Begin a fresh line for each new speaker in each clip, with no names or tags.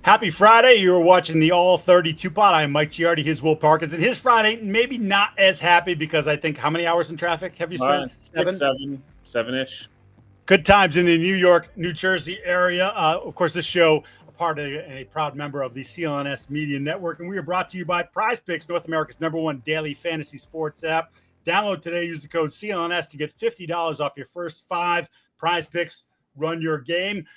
Happy Friday. You are watching the All 32 Pod. I'm Mike Giardi. His Will Parkins. And his Friday, maybe not as happy because I think how many hours in traffic have you spent?
Seven-ish.
Good times in the New York, New Jersey area. Of course, this show, a part of and a proud member of the CLNS Media Network. And we are brought to you by Prize Picks, North America's #1 daily fantasy sports app. Download today. Use the code CLNS to get $50 off your first 5 Prize Picks. Run your game.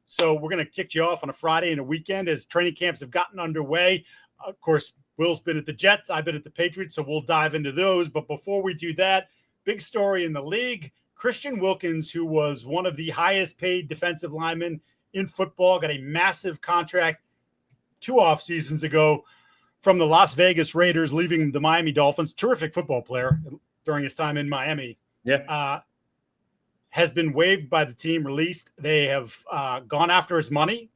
So we're going to kick you off on a Friday and a weekend as training camps have gotten underway. Of course, Will's been at the Jets. I've been at the Patriots, so we'll dive into those. But before we do that, big story in the league. Christian Wilkins, who was one of the highest paid defensive linemen in football, got a massive contract 2 off seasons ago from the Las Vegas Raiders, leaving the Miami Dolphins. Terrific football player during his time in Miami.
Yeah.
Has been waived by the team, released. They have gone after his money,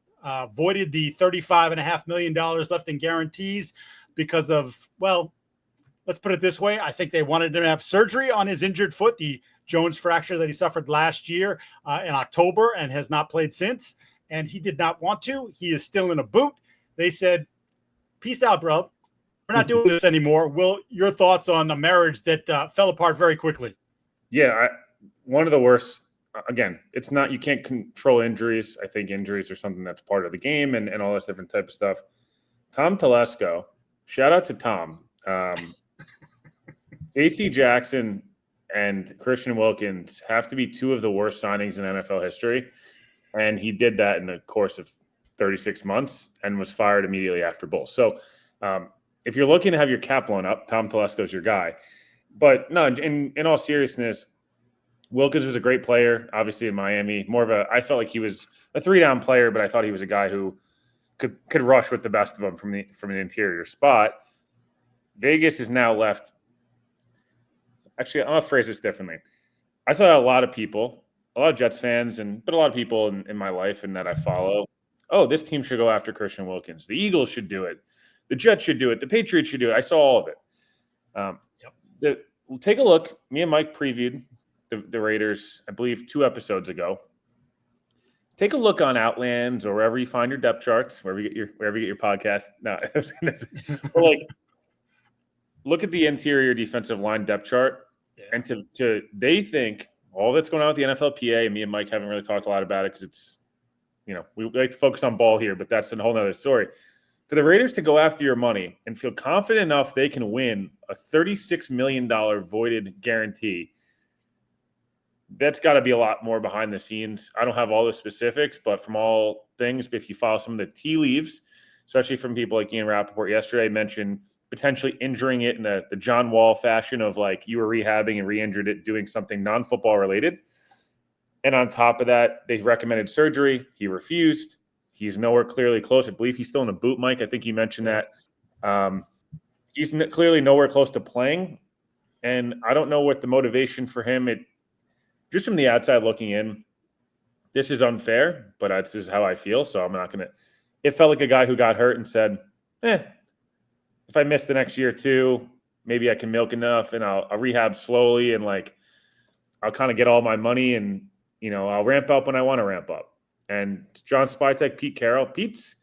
voided the $35.5 million left in guarantees because of, well, let's put it this way. I think they wanted him to have surgery on his injured foot, the Jones fracture that he suffered last year in October and has not played since. And he did not want to. He is still in a boot. They said, peace out, bro. We're not doing this anymore. Will, your thoughts on a marriage that fell apart very quickly?
Yeah, one of the worst. Again, it's not, you can't control injuries. I think injuries are something that's part of the game and all this different type of stuff. Tom Telesco, shout out to Tom. J.C. Jackson and Christian Wilkins have to be 2 of the worst signings in NFL history. And he did that in the course of 36 months and was fired immediately after both. So if you're looking to have your cap blown up, Tom Telesco is your guy. But no, in all seriousness, Wilkins was a great player, obviously in Miami. I felt like he was a 3-down player, but I thought he was a guy who could rush with the best of them from an interior spot. Vegas is now left. Actually, I'll phrase this differently. I saw a lot of people, a lot of Jets fans, but a lot of people in my life and that I follow. Oh, this team should go after Christian Wilkins. The Eagles should do it. The Jets should do it. The Patriots should do it. I saw all of it. Take a look. Me and Mike previewed the Raiders, I believe, 2 episodes ago. Take a look on Outlands or wherever you find your depth charts, wherever you get your podcast. No, I was gonna say, but look at the interior defensive line depth chart, and to they think all that's going on with the NFLPA. And me and Mike haven't really talked a lot about it because it's, we like to focus on ball here, but that's a whole nother story. For the Raiders to go after your money and feel confident enough they can win a $36 million voided guarantee. That's got to be a lot more behind the scenes. I don't have all the specifics, but from all things, if you follow some of the tea leaves, especially from people like Ian Rappaport yesterday, mentioned potentially injuring it in the John Wall fashion of you were rehabbing and re-injured it, doing something non-football related. And on top of that, they recommended surgery. He refused. He's nowhere clearly close. I believe he's still in a boot, Mike. I think you mentioned that. He's clearly nowhere close to playing. And I don't know what the motivation for him. Just from the outside looking in, this is unfair, but this is how I feel. So I'm not going to – it felt like a guy who got hurt and said, if I miss the next year or 2, maybe I can milk enough and I'll rehab slowly and I'll kind of get all my money and, I'll ramp up when I want to ramp up. And John Spytek, Pete Carroll. Pete's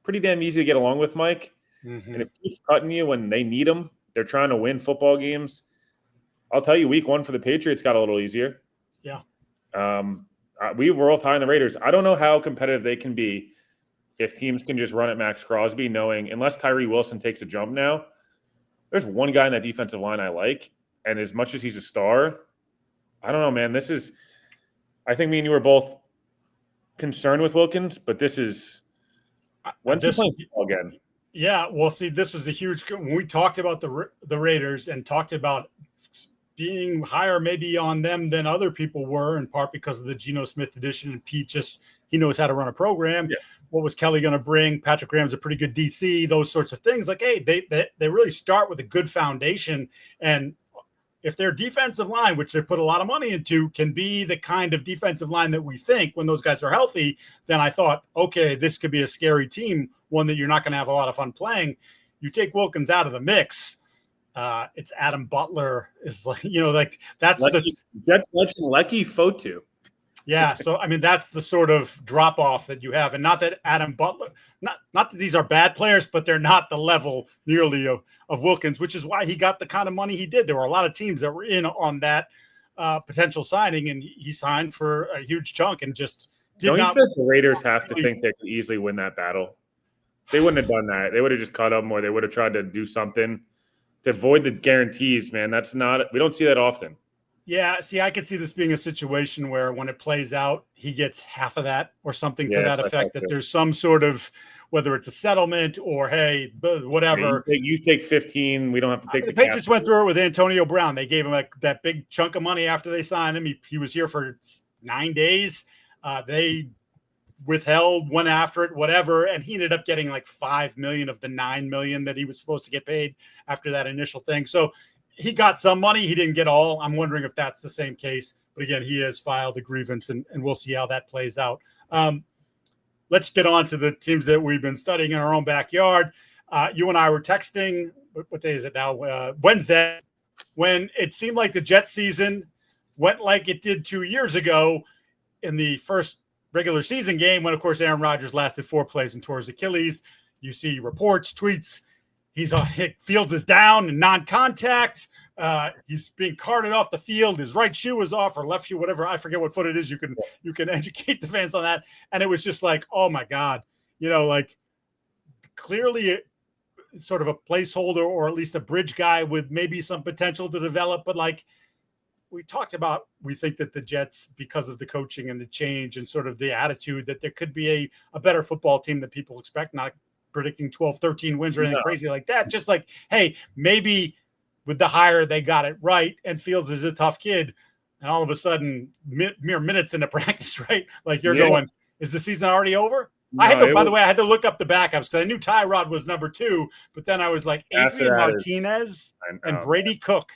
pretty damn easy to get along with, Mike. Mm-hmm. And if Pete's cutting you when they need him, they're trying to win football games. I'll tell you, week 1 for the Patriots got a little easier.
Yeah.
We were both high on the Raiders. I don't know how competitive they can be if teams can just run at Max Crosby, knowing unless Tyree Wilson takes a jump now, there's one guy in that defensive line I like. And as much as he's a star, I don't know, man. I think me and you were both concerned with Wilkins, but this is when's he playing football again?
Yeah, well, see, this was a huge – when we talked about the Raiders and talked about being higher maybe on them than other people were, in part because of the Geno Smith edition, and Pete he knows how to run a program. Yeah. What was Kelly going to bring? Patrick Graham's a pretty good DC, those sorts of things. Hey, they really start with a good foundation, and if their defensive line, which they put a lot of money into, can be the kind of defensive line that we think when those guys are healthy, then I thought, okay, this could be a scary team, one that you're not going to have a lot of fun playing. You take Wilkins out of the mix, it's Adam Butler is that's
the Jets legend Lecky Fotu.
Yeah, so I mean that's the sort of drop off that you have, and not that Adam Butler not that these are bad players, but they're not the level nearly of Wilkins, which is why he got the kind of money he did. There were a lot of teams that were in on that potential signing, and he signed for a huge chunk and just did
Don't you
not.
feel like the Raiders have to think they could easily win that battle? They wouldn't have done that. They would have just cut him, or they would have tried to do something to avoid the guarantees, man. We don't see that often.
Yeah, see, I could see this being a situation where when it plays out, he gets half of that or something to that effect, that there's some sort of, whether it's a settlement or, hey, whatever.
Yeah, you take 15. We don't have to take
the Patriots went through it with Antonio Brown. They gave him that big chunk of money after they signed him. He was here for 9 days. They withheld, went after it, whatever, and he ended up getting like $5 million of the $9 million that he was supposed to get paid after that initial thing. So he got some money. He didn't get all. I'm wondering if that's the same case. But again, he has filed a grievance, and we'll see how that plays out. Let's get on to the teams that we've been studying in our own backyard. You and I were texting, what day is it now? Wednesday, when it seemed like the Jets season went like it did 2 years ago in the first regular season game, when, of course, Aaron Rodgers lasted 4 plays and tore his Achilles. You see reports, tweets. Fields is down in non-contact. He's being carted off the field. His right shoe was off, or left shoe, whatever. I forget what foot it is. You can educate the fans on that. And it was just like, oh my God, like clearly sort of a placeholder, or at least a bridge guy with maybe some potential to develop. But like we talked about, we think that the Jets, because of the coaching and the change and sort of the attitude, that there could be a better football team than people expect, not predicting 12, 13 wins or anything crazy like that. Just like, hey, maybe with the hire, they got it right. And Fields is a tough kid. And all of a sudden, mere minutes into practice, right? Like you're going, is the season already over? No, by the way, I had to look up the backups because I knew Tyrod was number 2, but then I was like, Adrian Martinez and Brady Cook.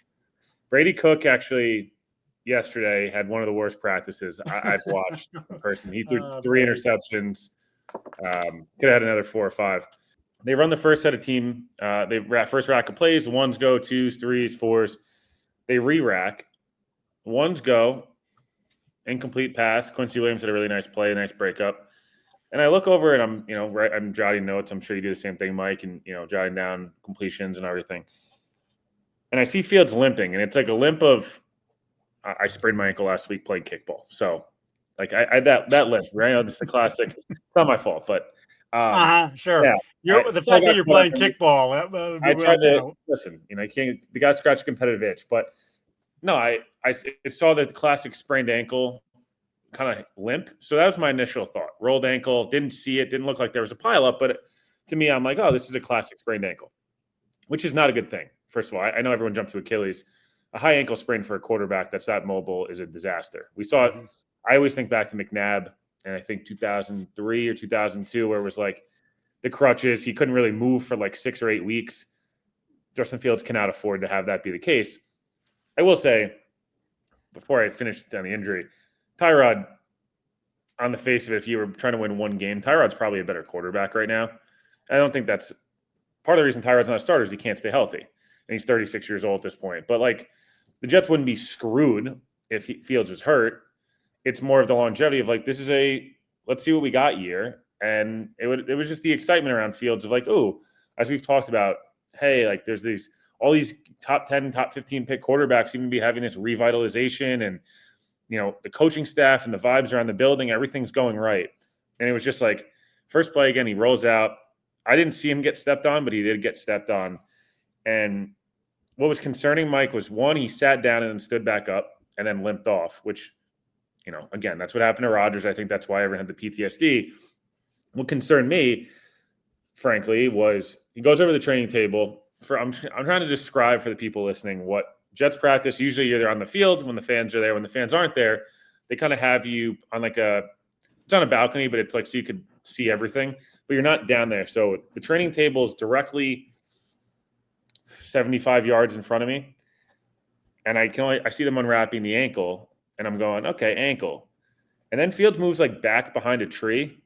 Brady Cook actually yesterday had one of the worst practices I've watched in person. He threw 3 interceptions. Could have had another 4 or 5. They run the first set of team. First rack of plays. Ones go, 2s, 3s, 4s. They re-rack. Ones go. Incomplete pass. Quincy Williams had a really nice play, a nice breakup. And I look over and I'm jotting notes. I'm sure you do the same thing, Mike, and jotting down completions and everything. And I see Fields limping, and it's like a limp of I sprained my ankle last week playing kickball. So like I that limp, right? This is the classic. It's not my fault, but
sure. Yeah, the fact that you're playing kickball.
I tried to listen. The guy scratched a competitive itch, but no, I saw the classic sprained ankle kind of limp. So that was my initial thought. Rolled ankle. Didn't see it. Didn't look like there was a pileup, but to me, I'm like, oh, this is a classic sprained ankle, which is not a good thing. First of all, I know everyone jumped to Achilles. A high ankle sprain for a quarterback that's that mobile is a disaster. We saw it. I always think back to McNabb, and I think 2003 or 2002, where it was like the crutches. He couldn't really move for like 6 or 8 weeks. Justin Fields cannot afford to have that be the case. I will say, before I finish down the injury, Tyrod, on the face of it, if you were trying to win one game, Tyrod's probably a better quarterback right now. I don't think that's part of the reason Tyrod's not a starter is he can't stay healthy. And he's 36 years old at this point. But like the Jets wouldn't be screwed if Fields was hurt. It's more of the longevity of like, this is let's see what we got year. And it was just the excitement around Fields of like, oh, as we've talked about, hey, like there's all these top 10, top 15 pick quarterbacks even be having this revitalization, and the coaching staff and the vibes around the building, everything's going right. And it was just like first play again, he rolls out. I didn't see him get stepped on, but he did get stepped on. And what was concerning Mike was, one, he sat down and then stood back up and then limped off, which, again, that's what happened to Rodgers. I think that's why everyone had the PTSD. What concerned me, frankly, was he goes over the training table. I'm trying to describe for the people listening what Jets practice. Usually you're there on the field when the fans are there. When the fans aren't there, they kind of have you on it's on a balcony, but it's like so you could see everything, but you're not down there. So the training table is directly 75 yards in front of me. And I see them unwrapping the ankle, and I'm going, okay, ankle. And then Fields moves like back behind a tree.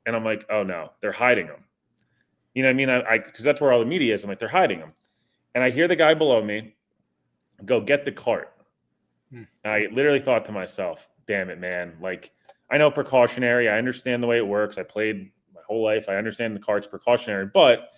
And I'm like, oh no, they're hiding him. You know what I mean? Because that's where all the media is. I'm like, they're hiding him. And I hear the guy below me go, get the cart. And I literally thought to myself, damn it, man. Like, I know precautionary. I understand the way it works. I played my whole life. I understand the card's precautionary, but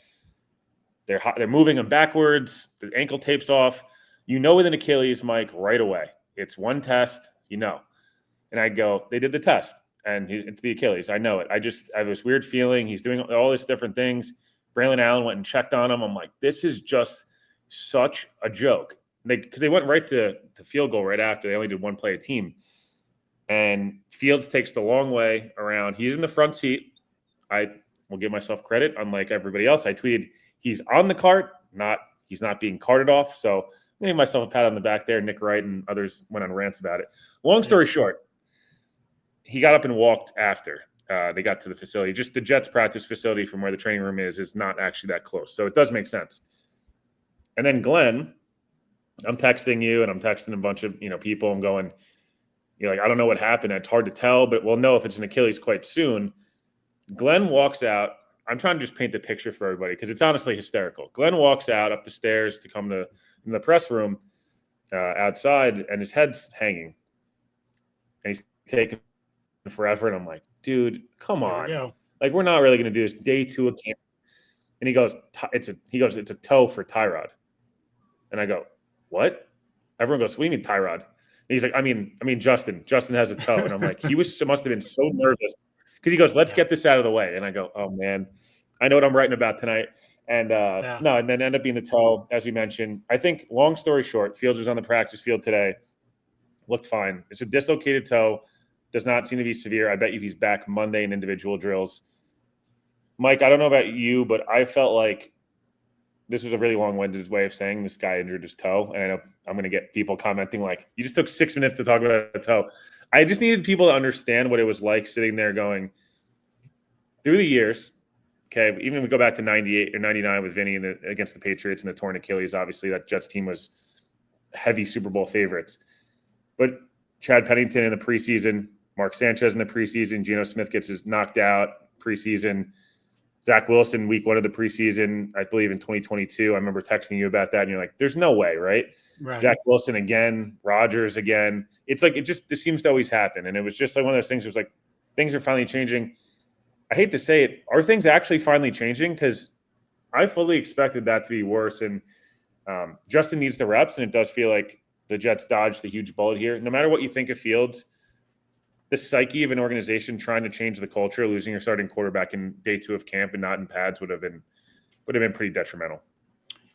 they're moving him backwards. The ankle tape's off. With an Achilles, Mike, right away. It's one test, And I go, they did the test, and it's the Achilles. I know it. I have this weird feeling. He's doing all these different things. Braylon Allen went and checked on him. I'm like, this is just such a joke. Because they went right to field goal right after. They only did one play a team. And Fields takes the long way around. He's in the front seat. I will give myself credit, unlike everybody else. I tweeted, he's on the cart, he's not being carted off. So I'm going to give myself a pat on the back there. Nick Wright and others went on rants about it. Long story short, he got up and walked after they got to the facility. Just the Jets practice facility from where the training room is not actually that close. So it does make sense. And then Glenn, I'm texting you and I'm texting a bunch of people. I'm going, I don't know what happened. It's hard to tell, but we'll know if it's an Achilles quite soon. Glenn walks out. I'm trying to just paint the picture for everybody because it's honestly hysterical. Glenn walks out up the stairs to come to in the press room outside, and his head's hanging. And he's taking forever. And I'm like, dude, come on. Like, we're not really going to do this. Day 2 of camp. And he goes, it's a toe for Tyrod. And I go, what? Everyone goes, what do you mean Tyrod? And he's like, I mean, Justin. Justin has a toe. And I'm like, must have been so nervous. Because he goes, let's get this out of the way. And I go, oh, man, I know what I'm writing about tonight. And no, and then end up being the toe, as we mentioned. I think, long story short, Fields was on the practice field today. Looked fine. It's a dislocated toe. Does not seem to be severe. I bet you he's back Monday in individual drills. Mike, I don't know about you, but I felt like this was a really long-winded way of saying this guy injured his toe. And I know I'm going to get people commenting like, you just took 6 minutes to talk about a toe. I just needed people to understand what it was like sitting there going through the years. Okay, even if we go back to 98 or 99 with Vinny against the Patriots and the torn Achilles, obviously that Jets team was heavy Super Bowl favorites. But Chad Pennington in the preseason, Mark Sanchez in the preseason, Geno Smith gets his knocked out preseason, Zach Wilson week 1 of the preseason, I believe in 2022. I remember texting you about that, and you're like, there's no way, right? Zach Wilson again, Rodgers again. It's like this seems to always happen. And it was just like one of those things. It was like things are finally changing. I hate to say it. Are things actually finally changing? Because I fully expected that to be worse. And Justin needs the reps, and it does feel like the Jets dodged the huge bullet here. No matter what you think of Fields, the psyche of an organization trying to change the culture, losing your starting quarterback in day 2 of camp and not in pads would have been pretty detrimental.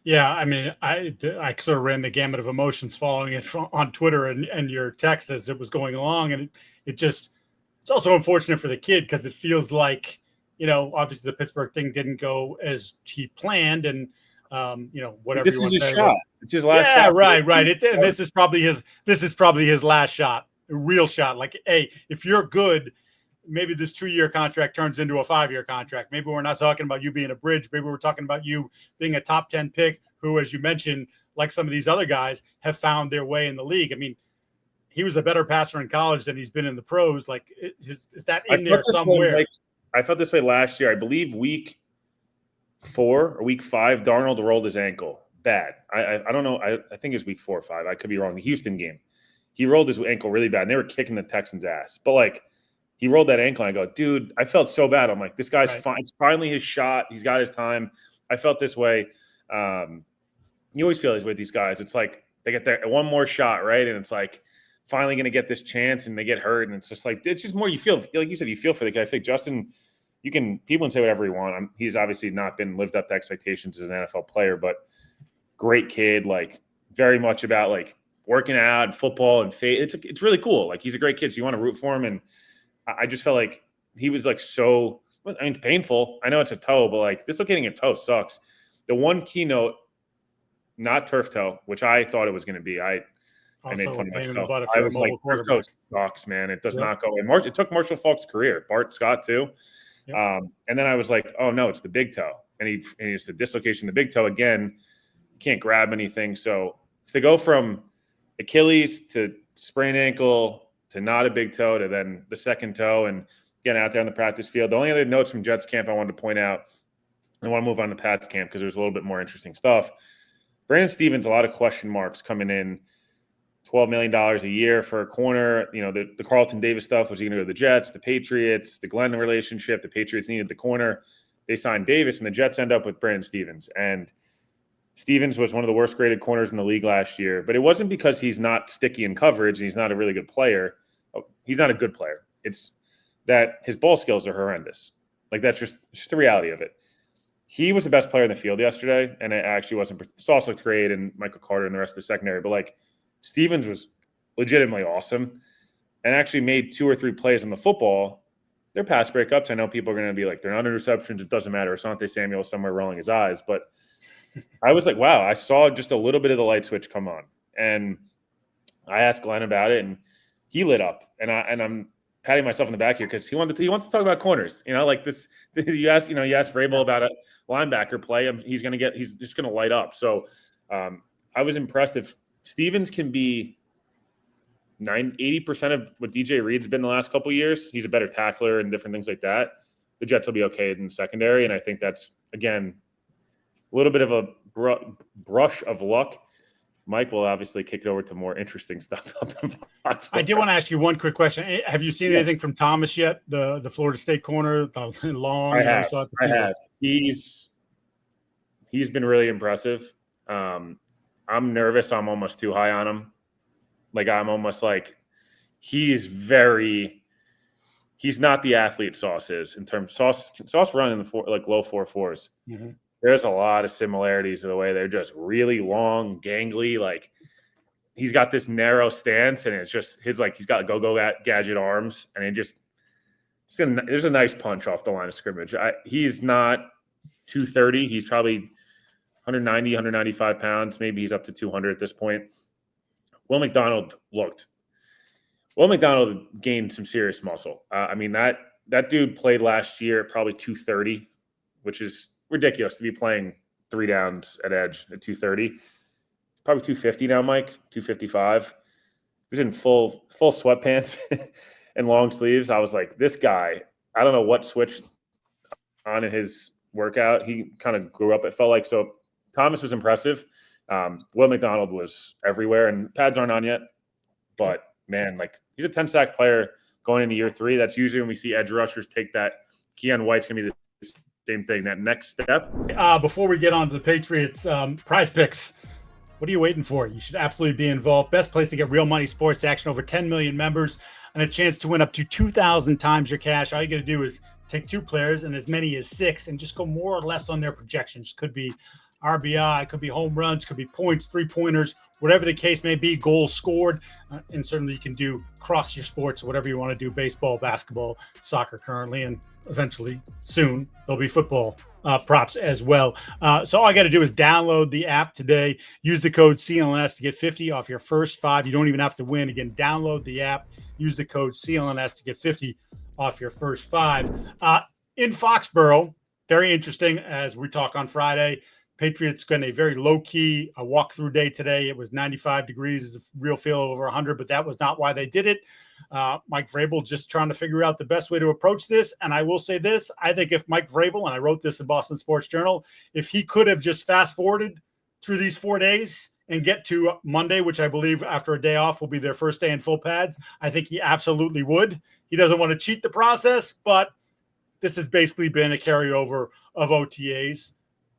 Yeah,
I mean, I sort of ran the gamut of emotions following it on Twitter and your text as it was going along, and it's also unfortunate for the kid because it feels like obviously the Pittsburgh thing didn't go as he planned, and whatever.
This is his shot. It's his last shot.
Yeah, right. And this is probably his last shot, a real shot. Like, hey, if you're good, maybe this 2-year contract turns into a 5-year contract. Maybe we're not talking about you being a bridge. Maybe we're talking about you being a top 10 pick who, as you mentioned, like some of these other guys, have found their way in the league. I mean, he was a better passer in college than he's been in the pros. Like, is that in there somewhere?
I felt this way last year. I believe week 4 or week 5, Darnold rolled his ankle. Bad. I don't know. I think it was week 4 or 5. I could be wrong. The Houston game. He rolled his ankle really bad, and they were kicking the Texans' ass. But, like, he rolled that ankle, and I go, dude, I felt so bad. I'm like, this guy's fine. It's finally his shot. He's got his time. I felt this way. You always feel this way with these guys. It's like they get that one more shot, right? And it's like finally going to get this chance, and they get hurt. And it's just like, it's just more you feel, like you said, you feel for the guy. I think Justin, people can say whatever you want. He's obviously not been lived up to expectations as an NFL player, but great kid, like very much about like working out and football and faith. It's really cool. Like he's a great kid. So you want to root for him. And I just felt like he was like it's painful. I know it's a toe, but like dislocating a toe sucks. The one keynote, not turf toe, which I thought it was going to be. I made fun of myself. I was like, turf toe sucks, man. It does not go. And it took Marshall Faulk's career. Bart Scott too. Yep. And then I was like, oh no, it's the big toe. And it's the dislocation of the big toe again. You can't grab anything. So to go from Achilles to sprained ankle to not a big toe to then the second toe and getting out there on the practice field. The only other notes from Jets camp I wanted to point out, I want to move on to Pats camp because there's a little bit more interesting stuff. Brandon Stevens, a lot of question marks coming in. $12 million a year for a corner. You know, the Carlton Davis stuff, was he going to go to the Jets, the Patriots, the Glenn relationship? The Patriots needed the corner. They signed Davis, and the Jets end up with Brandon Stevens. And Stevens was one of the worst graded corners in the league last year. But it wasn't because he's not sticky in coverage and he's not a really good player. He's not a good player. It's that his ball skills are horrendous. Like, that's just the reality of it. He was the best player in the field yesterday, and it actually wasn't. Sauce looked great, and Michael Carter and the rest of the secondary. But, like, Stevens was legitimately awesome and actually made 2 or 3 plays on the football. They're pass breakups. I know people are going to be like, they're not interceptions. It doesn't matter. Asante Samuel somewhere rolling his eyes. But I was like, wow, I saw just a little bit of the light switch come on. And I asked Glenn about it, and he lit up. And I'm patting myself in the back here because he wants to talk about corners. You know, like this. You asked Vrabel about a linebacker play. He's just going to light up. So I was impressed. If Stevens can be 80% of what DJ Reed's been the last couple of years, he's a better tackler and different things like that, the Jets will be okay in the secondary. And I think that's, again, a little bit of a brush of luck. Mike will obviously kick it over to more interesting stuff.
I did want to ask you one quick question. Have you seen anything from Thomas yet? The Florida State corner, the long.
I have. He's been really impressive. I'm nervous. I'm almost too high on him. Like, I'm almost like he's not the athlete Sauce is in terms of Sauce running the low 4.4s. Mm-hmm. There's a lot of similarities to the way they're just really long, gangly. Like, he's got this narrow stance, and it's just he's got go-go gadget arms, and there's a nice punch off the line of scrimmage. He's not 230. He's probably 190, 195 pounds. Maybe he's up to 200 at this point. Will McDonald gained some serious muscle. I mean, that dude played last year at probably 230, which is ridiculous to be playing 3 downs at edge at 230. Probably 250 now, Mike, 255. He was in full sweatpants and long sleeves. I was like, this guy, I don't know what switched on in his workout. He kind of grew up, it felt like. So Thomas was impressive. Will McDonald was everywhere, and pads aren't on yet. But, man, like, he's a 10-sack player going into year 3. That's usually when we see edge rushers take that. Keon White's going to be the same thing, that next step.
Before we get on to the Patriots, Prize Picks, what are you waiting for? You should absolutely be involved. Best place to get real money sports action. Over 10 million members and a chance to win up to 2,000 times your cash. All you got to do is take 2 players and as many as 6 and just go more or less on their projections. Could be RBI, could be home runs, could be points, 3-pointers, whatever the case may be, goals scored. And certainly you can do cross your sports, whatever you want to do, baseball, basketball, soccer currently, and eventually soon there'll be football props as well. So all I got to do is download the app today. Use the code CLNS to get 50 off your first 5. You don't even have to win. Again, download the app. Use the code CLNS to get 50 off your first 5. In Foxboro, very interesting as we talk on Friday. Patriots got a very low-key walkthrough day today. It was 95 degrees, the real feel over 100, but that was not why they did it. Mike Vrabel just trying to figure out the best way to approach this. And I will say this, I think if Mike Vrabel, and I wrote this in Boston Sports Journal, if he could have just fast-forwarded through these 4 days and get to Monday, which I believe after a day off will be their first day in full pads, I think he absolutely would. He doesn't want to cheat the process, but this has basically been a carryover of OTAs.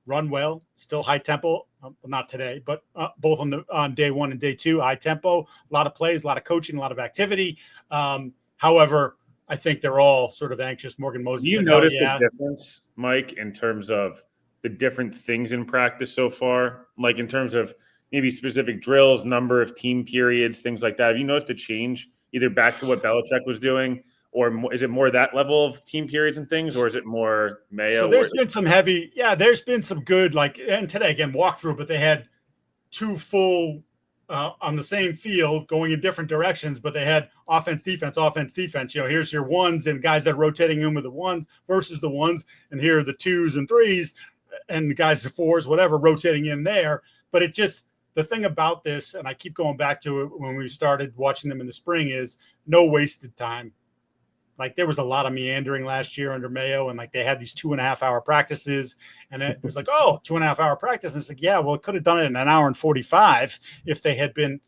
Run well, still high tempo. Not today, but both on day 1 and day 2, high tempo, a lot of plays, a lot of coaching, a lot of activity. However, I think they're all sort of anxious. Morgan Moses.
Do you notice the difference, Mike, in terms of the different things in practice so far? Like in terms of maybe specific drills, number of team periods, things like that. Have you noticed a change either back to what Belichick was doing? Or is it more that level of team periods and things, or is it more Mayo?
So there's been some there's been some good, and today, again, walkthrough, but they had 2 full on the same field going in different directions, but they had offense, defense. Here's your 1s and guys that are rotating in with the 1s versus the 1s, and here are the 2s and 3s and the guys, the 4s, whatever, rotating in there. But it just, the thing about this, and I keep going back to it when we started watching them in the spring, is no wasted time. Like, there was a lot of meandering last year under Mayo, and they had these 2.5-hour practices, and it was 2.5-hour practice. And it's yeah, well, it could have done it in an hour and 45 if they had been,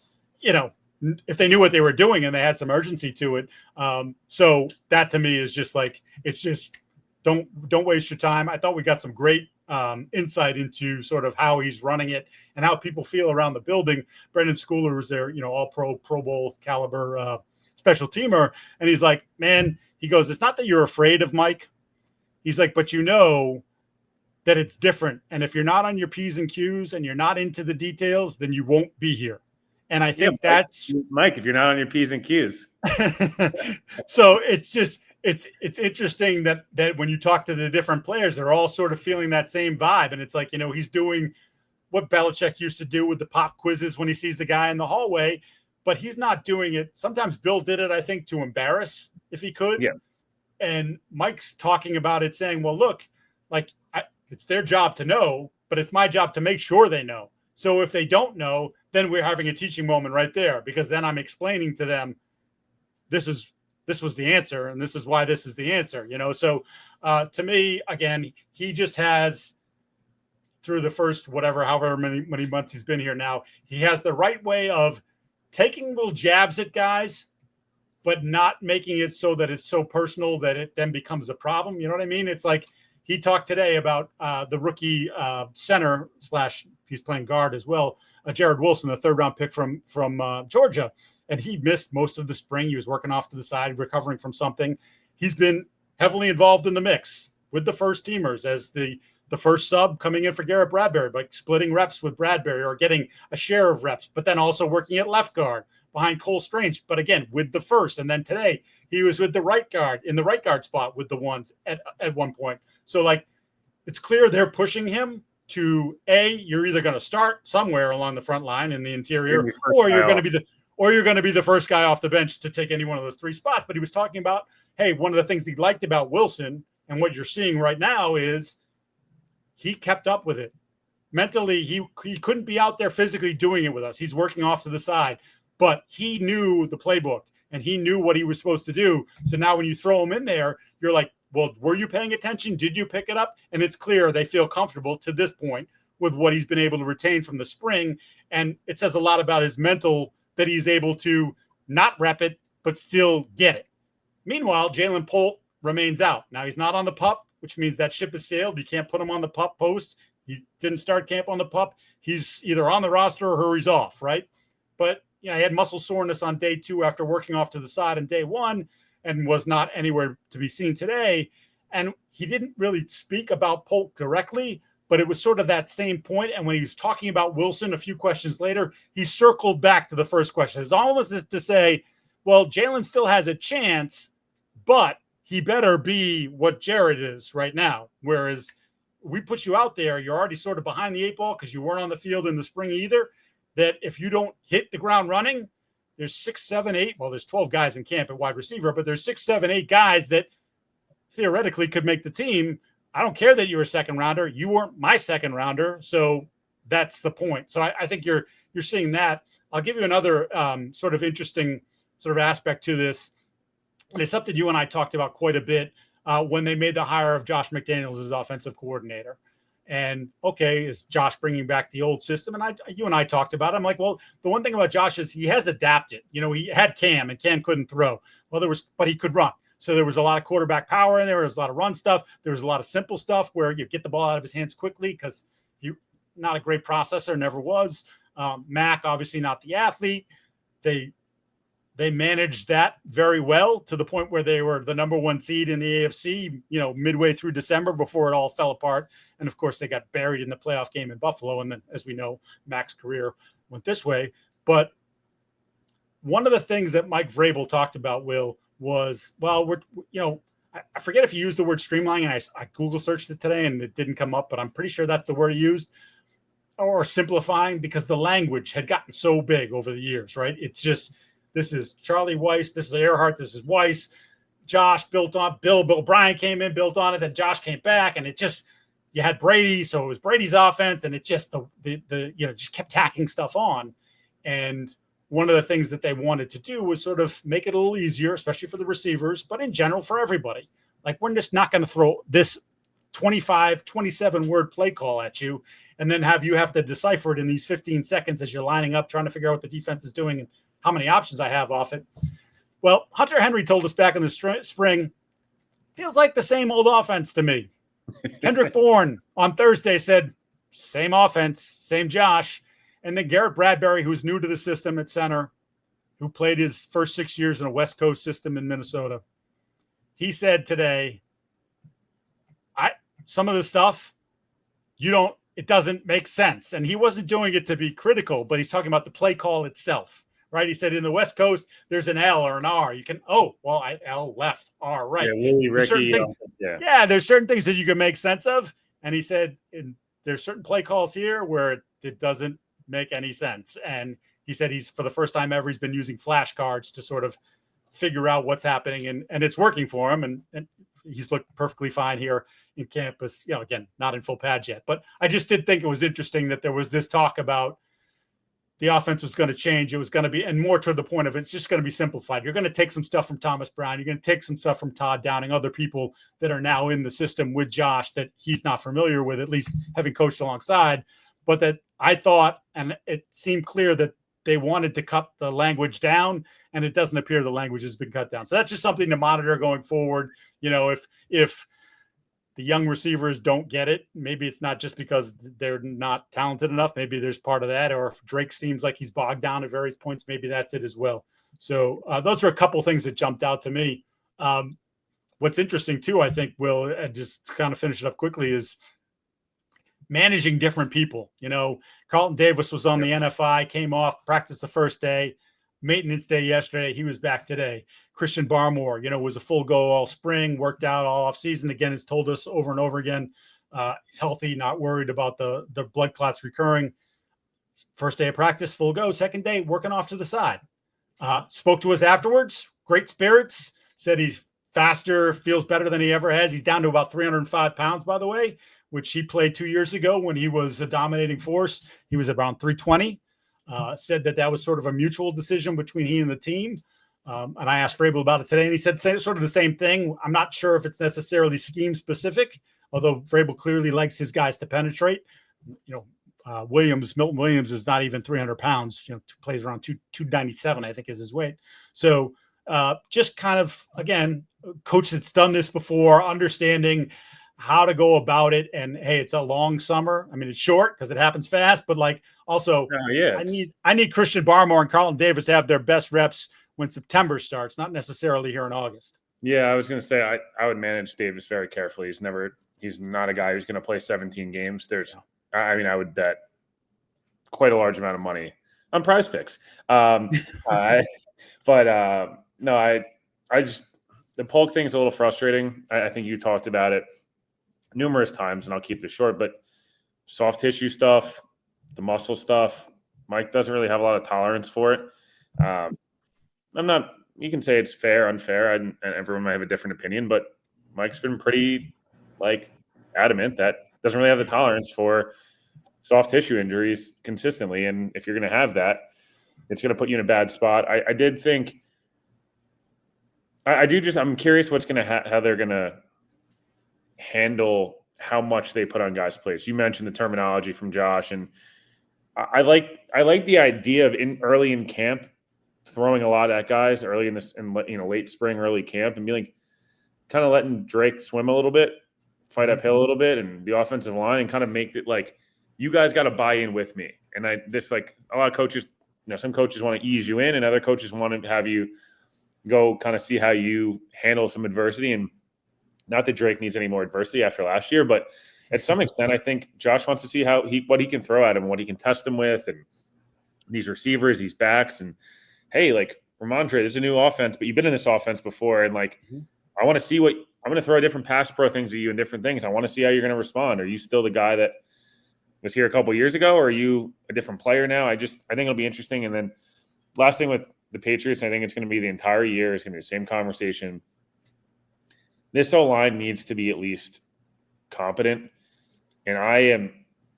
if they knew what they were doing and they had some urgency to it. So that to me is just like, it's just don't waste your time. I thought we got some great insight into sort of how he's running it and how people feel around the building. Brendan Schooler was there, all Pro Bowl caliber special teamer. And he's like, man, he goes, it's not that you're afraid of Mike. He's like, but that it's different. And if you're not on your P's and Q's and you're not into the details, then you won't be here. And I think that's
Mike, if you're not on your P's and Q's.
So it's interesting that when you talk to the different players, they're all sort of feeling that same vibe. And it's like, he's doing what Belichick used to do with the pop quizzes when he sees the guy in the hallway, but he's not doing it. Sometimes Bill did it, I think, to embarrass if he could.
Yeah.
And Mike's talking about it saying, well, look, like it's their job to know, but it's my job to make sure they know. So if they don't know, then we're having a teaching moment right there, because then I'm explaining to them, this was the answer, and this is why this is the answer, So to me, again, he just has, through the first however many months he's been here now, he has the right way of taking little jabs at guys, but not making it so that it's so personal that it then becomes a problem. You know what I mean? It's like he talked today about the rookie center / he's playing guard as well, Jared Wilson, the 3rd round pick from Georgia. And he missed most of the spring. He was working off to the side, recovering from something. He's been heavily involved in the mix with the first teamers as the first sub coming in for Garrett Bradbury, like splitting reps with Bradbury or getting a share of reps, but then also working at left guard behind Cole Strange. But again, with the first. And then today he was with the right guard in the right guard spot with the ones at one point. So like, it's clear they're pushing him to you're either going to start somewhere along the front line in the interior, or you're going to be the first guy off the bench to take any one of those 3 spots. But he was talking about, hey, one of the things he liked about Wilson and what you're seeing right now is he kept up with it. Mentally, he couldn't be out there physically doing it with us. He's working off to the side, but he knew the playbook and he knew what he was supposed to do. So now when you throw him in there, you're like, well, were you paying attention? Did you pick it up? And it's clear they feel comfortable to this point with what he's been able to retain from the spring. And it says a lot about his mental that he's able to not rep it, but still get it. Meanwhile, Jalen Polk remains out. Now he's not on the PUP, which means that ship has sailed. You can't put him on the PUP post. He didn't start camp on the PUP. He's either on the roster or he's off, right? But he had muscle soreness on day 2 after working off to the side on day 1 and was not anywhere to be seen today. And he didn't really speak about Polk directly, but it was sort of that same point. And when he was talking about Wilson a few questions later, he circled back to the first question. It's almost as to say, well, Jalen still has a chance, but he better be what Jared is right now. Whereas we put you out there, you're already sort of behind the 8 ball because you weren't on the field in the spring either, that if you don't hit the ground running, there's 6, 7, 8. Well, there's 12 guys in camp at wide receiver, but there's 6, 7, 8 guys that theoretically could make the team. I don't care that you're a second rounder. You weren't my second rounder. So that's the point. So I think you're seeing that. I'll give you another sort of interesting sort of aspect to this. And it's something you and I talked about quite a bit when they made the hire of Josh McDaniels as offensive coordinator. And okay, is Josh bringing back the old system? And you and I talked about it. I'm like, well, the one thing about Josh is he has adapted. He had Cam and Cam couldn't throw. Well, but he could run. So there was a lot of quarterback power in there. There was a lot of run stuff. There was a lot of simple stuff where you get the ball out of his hands quickly because he's not a great processor, never was. Mac, obviously not the athlete. They managed that very well to the point where they were the number 1 seed in the AFC, midway through December before it all fell apart. And of course, they got buried in the playoff game in Buffalo. And then, as we know, Mac's career went this way. But one of the things that Mike Vrabel talked about, Will, was, well, I forget if he used the word streamlining. I Google searched it today and it didn't come up, but I'm pretty sure that's the word he used, or simplifying, because the language had gotten so big over the years, right? It's just, this is Charlie Weiss, this is Earhart, this is Weiss. Josh built on Bill Bryant came in, built on it, then Josh came back, and it just, you had Brady, so it was Brady's offense, and it just just kept tacking stuff on. And one of the things that they wanted to do was sort of make it a little easier, especially for the receivers, but in general for everybody. Like, we're just not going to throw this 25, 27 word play call at you and then have to decipher it in these 15 seconds as you're lining up, trying to figure out what the defense is doing and how many options I have off it. Well, Hunter Henry told us back in the spring, feels like the same old offense to me. Kendrick Bourne on Thursday said, same offense, same Josh. And then Garrett Bradbury, who's new to the system at center, who played his first 6 years in a West Coast system in Minnesota. He said today, some of the stuff, it doesn't make sense. And he wasn't doing it to be critical, but he's talking about the play call itself, right? He said in the West Coast, there's an L or an R. You can, L left, R right.
Yeah, Willie, Ricky.
There's certain things that you can make sense of. And he said, there's certain play calls here where it doesn't make any sense. And he said for the first time ever, he's been using flashcards to sort of figure out what's happening, and it's working for him. And he's looked perfectly fine here in campus, again, not in full pads yet. But I just did think it was interesting that there was this talk about the offense was going to change. It was going to be, and more to the point of it's just going to be simplified. You're going to take some stuff from Thomas Brown. You're going to take some stuff from Todd Downing, other people that are now in the system with Josh that he's not familiar with, at least having coached alongside. But that I thought, and it seemed clear that they wanted to cut the language down, and it doesn't appear the language has been cut down. So that's just something to monitor going forward. If the young receivers don't get it, maybe it's not just because they're not talented enough. Maybe there's part of that. Or if Drake seems like he's bogged down at various points, maybe that's it as well. So those are a couple things that jumped out to me. What's interesting too, I think, Will, just to kind of finish it up quickly, is managing different people. Carlton Davis was on the NFI, came off, practiced the first day, maintenance day yesterday. He was back today. Christian Barmore, was a full go all spring, worked out all off season. Again, has told us over and over again, he's healthy, not worried about the blood clots recurring. First day of practice, full go. Second day, working off to the side. Spoke to us afterwards, great spirits, said he's faster, feels better than he ever has. He's down to about 305 pounds, by the way, which he played 2 years ago when he was a dominating force. He was around 320. Said that was sort of a mutual decision between he and the team. And I asked Vrabel about it today, and he said sort of the same thing. I'm not sure if it's necessarily scheme specific, although Vrabel clearly likes his guys to penetrate. Milton Williams is not even 300 pounds, plays around 297, I think is his weight. So just kind of, again, coach that's done this before, understanding how to go about it. And hey, it's a long summer. I mean, it's short because it happens fast, but also I need Christian Barmore and Carlton Davis to have their best reps when September starts, not necessarily here in August.
Yeah, I was going to say I would manage Davis very carefully. He's not a guy who's going to play 17 games. I would bet quite a large amount of money on Prize Picks. No, I just the Polk thing's a little frustrating. I think you talked about it numerous times, and I'll keep this short, but soft tissue stuff, the muscle stuff, Mike doesn't really have a lot of tolerance for it. You can say it's fair, unfair, and everyone might have a different opinion, but Mike's been pretty adamant that doesn't really have the tolerance for soft tissue injuries consistently. And if you're going to have that, it's going to put you in a bad spot. I'm curious what's going to how they're going to handle how much they put on guys' plates. You mentioned the terminology from Josh, and I like the idea of early in camp throwing a lot at guys early in late spring, early camp, and be kind of letting Drake swim a little bit, fight uphill a little bit, and the offensive line, and kind of make it you guys got to buy in with me. And a lot of coaches, some coaches want to ease you in, and other coaches want to have you go kind of see how you handle some adversity. And not that Drake needs any more adversity after last year, but at some extent, I think Josh wants to see what he can throw at him, what he can test him with, and these receivers, these backs, and hey, Ramondre, this is a new offense, but you've been in this offense before, and I want to see I'm going to throw different pass pro things at you and different things. I want to see how you're going to respond. Are you still the guy that was here a couple of years ago, or are you a different player now? I think it'll be interesting. And then last thing with the Patriots, I think it's going to be the entire year. It's going to be the same conversation. This O-line needs to be at least competent. And I am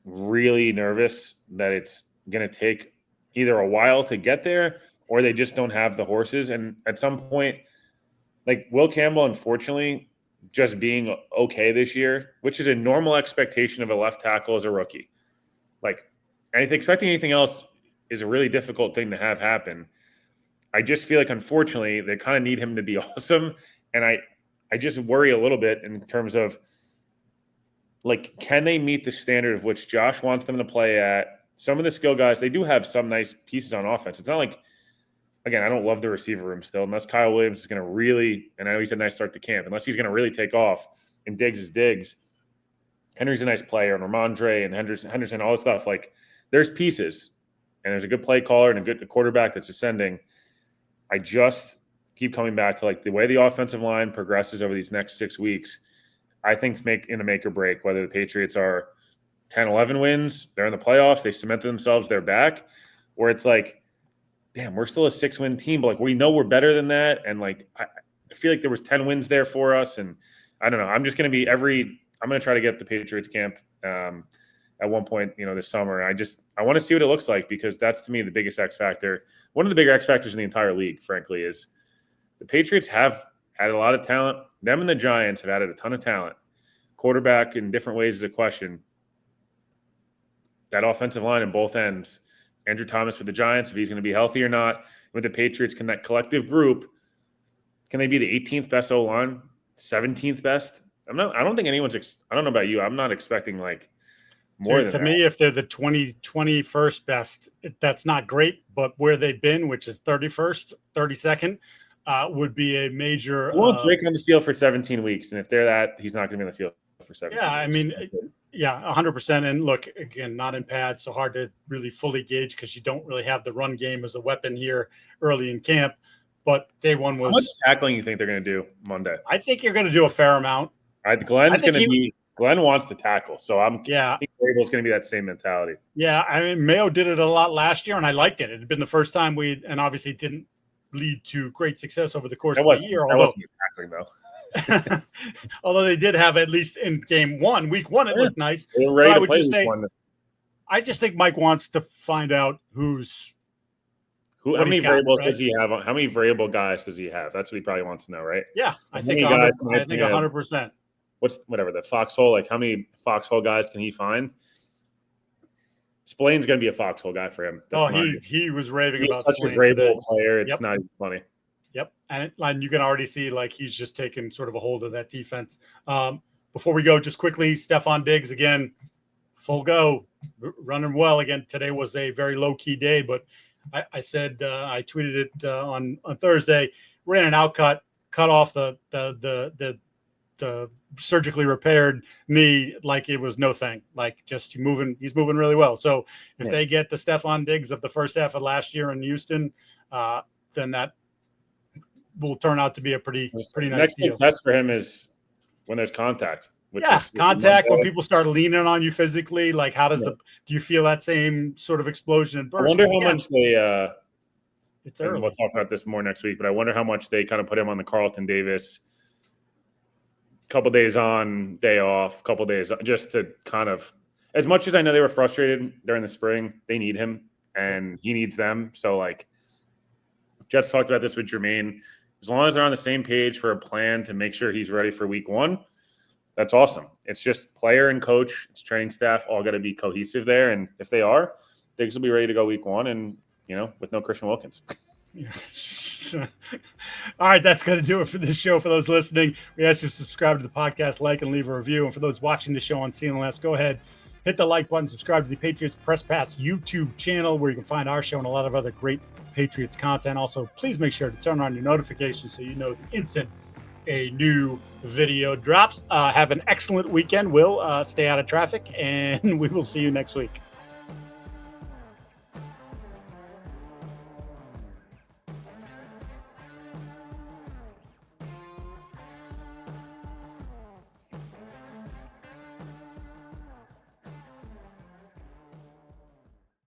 really nervous that it's going to take either a while to get there, or they just don't have the horses. And at some point, Will Campbell, unfortunately, just being okay this year, which is a normal expectation of a left tackle as a rookie. Expecting anything else is a really difficult thing to have happen. I just feel like, unfortunately, they kind of need him to be awesome. And I just worry a little bit in terms of, like, can they meet the standard of which Josh wants them to play at? Some of the skill guys, they do have some nice pieces on offense. It's not like, again, I don't love the receiver room still, unless Kyle Williams is going to really, and I know he's a nice start to camp, unless he's going to really take off and Diggs is Diggs. Henry's a nice player, and Ramondre and Henderson, all this stuff. Like, there's pieces, and there's a good play caller and a good quarterback that's ascending. I just keep coming back to, like, the way the offensive line progresses over these next 6 weeks, I think in a make or break, whether the Patriots are 10, 11 wins, they're in the playoffs, they cemented themselves, they're back, or it's like, damn, we're still a 6-win team, but, like, we know we're better than that. And, like, I feel like there was 10 wins there for us. And I don't know. I'm just going to be I'm going to try to get up to Patriots camp at one point, this summer. I want to see what it looks like, because that's, to me, the biggest X factor. One of the bigger X factors in the entire league, frankly, is the Patriots have had a lot of talent. Them and the Giants have added a ton of talent. Quarterback in different ways is a question. That offensive line in both ends. Andrew Thomas with the Giants, if he's going to be healthy or not. With the Patriots, can that collective group, can they be the 18th best O-line, 17th best? I don't think anyone's. I don't know about you. I'm not expecting, like, more than
to
that.
me, if they're the 21st best, that's not great. But where they've been, which is 31st, 32nd, would be a major.
He won't Drake on the field for 17 weeks, and if they're that, he's not going to be on the field for 17.
Yeah, I
weeks.
mean, yeah, 100%. And look, again, not in pads, so hard to really fully gauge because you don't really have the run game as a weapon here early in camp. But day one was.
How much tackling you think they're going to do Monday?
I think you're going to do a fair amount.
Glenn wants to tackle, so I think Vrabel's going to be that same mentality.
Yeah, I mean, Mayo did it a lot last year, and I liked it. It had been the first time and obviously it didn't lead to great success over the course of the year.
That wasn't tackling, though.
Although they did have, at least in week one, it looked nice.
They were ready to play week one.
I just think Mike wants to find out
how many Vrabels does he have? How many Vrabel guys does he have? That's what he probably wants to know, right?
Yeah, I think 100%.
Whatever the foxhole? Like, how many foxhole guys can he find? Splain's going to be a foxhole guy for him.
He was raving about
such a Vrabel player. It's not even funny.
Yep, and you can already see, like, he's just taken sort of a hold of that defense. Before we go, just quickly, Stephon Diggs again, full go, running well again. Today was a very low key day, but I said I tweeted it on Thursday. Ran an out cut off the surgically repaired knee like it was no thing. Like, just he's moving really well. So if they get the Stephon Diggs of the first half of last year in Houston, then that will turn out to be a pretty nice
next
deal.
Next test for him is when there's contact.
Contact, when people start leaning on you physically. Like, how does do you feel that same sort of explosion and burst?
I wonder how much they
it's early.
We'll talk about this more next week, but I wonder how much they kind of put him on the Carlton Davis, couple days on, day off, couple days, just to kind of, as much as I know they were frustrated during the spring, they need him and he needs them. So, like, Jets talked about this with Jermaine. As long as they're on the same page for a plan to make sure he's ready for week one, that's awesome. It's just player and coach, it's training staff, all got to be cohesive there. And if they are, Diggs will be ready to go week one, and, with no Christian Wilkins.
All right, that's going to do it for this show. For those listening, we ask you to subscribe to the podcast, like, and leave a review. And for those watching the show on CLNS, go ahead, hit the like button, subscribe to the Patriots Press Pass YouTube channel, where you can find our show and a lot of other great Patriots content. Also, please make sure to turn on your notifications so you know the instant a new video drops. Have an excellent weekend. We'll stay out of traffic, and we will see you next week.